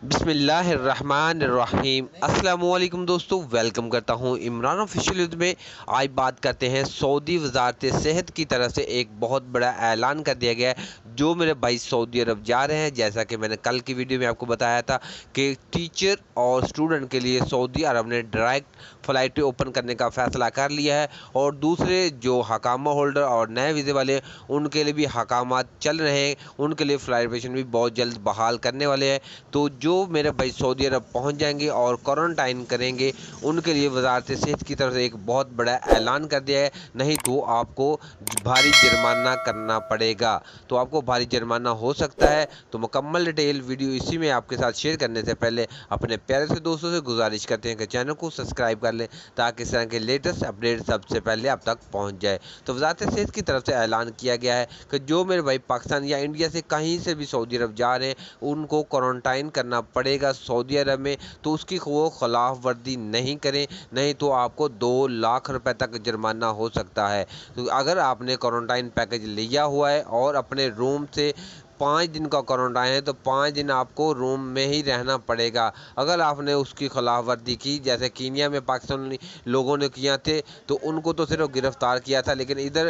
بسم اللہ الرحمن الرحیم۔ السلام علیکم دوستو، ویلکم کرتا ہوں عمران آفیشیل میں۔ آج بات کرتے ہیں سعودی وزارت صحت کی طرف سے ایک بہت بڑا اعلان کر دیا گیا ہے۔ جو میرے بھائی سعودی عرب جا رہے ہیں، جیسا کہ میں نے کل کی ویڈیو میں آپ کو بتایا تھا کہ ٹیچر اور اسٹوڈنٹ کے لیے سعودی عرب نے ڈائریکٹ فلائٹ اوپن کرنے کا فیصلہ کر لیا ہے، اور دوسرے جو حکامہ ہولڈر اور نئے ویزے والے ان کے لیے بھی حکامات چل رہے ہیں، ان کے لیے فلائٹ بھی بہت جلد بحال کرنے والے ہیں۔ تو جو میرے بھائی سعودی عرب پہنچ جائیں گے اور کوارنٹائن کریں گے، ان کے لیے وزارت صحت کی طرف سے ایک بہت بڑا اعلان کر دیا ہے، نہیں تو آپ کو بھاری جرمانہ کرنا پڑے گا۔ تو آپ کو بھاری جرمانہ ہو سکتا ہے۔ تو مکمل ڈیٹیل ویڈیو اسی میں آپ کے ساتھ شیئر کرنے سے پہلے اپنے پیارے سے دوستوں سے گزارش کرتے ہیں کہ چینل کو سبسکرائب کر لیں، تاکہ اس طرح کے لیٹسٹ اپڈیٹ سب سے پہلے آپ تک پہنچ جائے۔ تو وزارت صحت کی طرف سے اعلان کیا گیا ہے کہ جو میرے بھائی پاکستان یا انڈیا سے کہیں سے بھی سعودی عرب جا رہے ہیں، ان کو کوارنٹائن کرنا پڑے گا سعودی عرب میں۔ تو اس کی وہ خلاف ورزی نہیں کریں، نہیں تو آپ کو 2 لاکھ روپے تک جرمانہ ہو سکتا ہے۔ تو اگر آپ نے کوارنٹائن پیکج لیا ہوا ہے اور اپنے روم سے 5 دن کا کوارنٹائن ہے، تو 5 دن آپ کو روم میں ہی رہنا پڑے گا۔ اگر آپ نے اس کی خلاف ورزی کی، جیسے کینیا میں پاکستانی لوگوں نے کیا تھے، تو ان کو تو صرف گرفتار کیا تھا، لیکن ادھر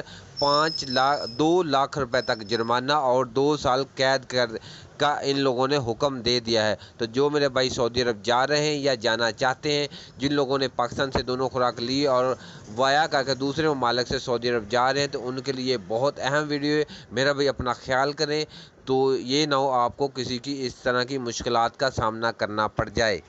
2 لاکھ روپے تک جرمانہ اور 2 سال قید کا ان لوگوں نے حکم دے دیا ہے۔ تو جو میرے بھائی سعودی عرب جا رہے ہیں یا جانا چاہتے ہیں، جن لوگوں نے پاکستان سے دونوں خوراک لی اور وایا کر کے دوسرے ممالک سے سعودی عرب جا رہے ہیں، تو ان کے لیے بہت اہم ویڈیو ہے۔ میرا بھائی اپنا خیال کریں، تو یہ نہ ہو آپ کو کسی کی اس طرح کی مشکلات کا سامنا کرنا پڑ جائے۔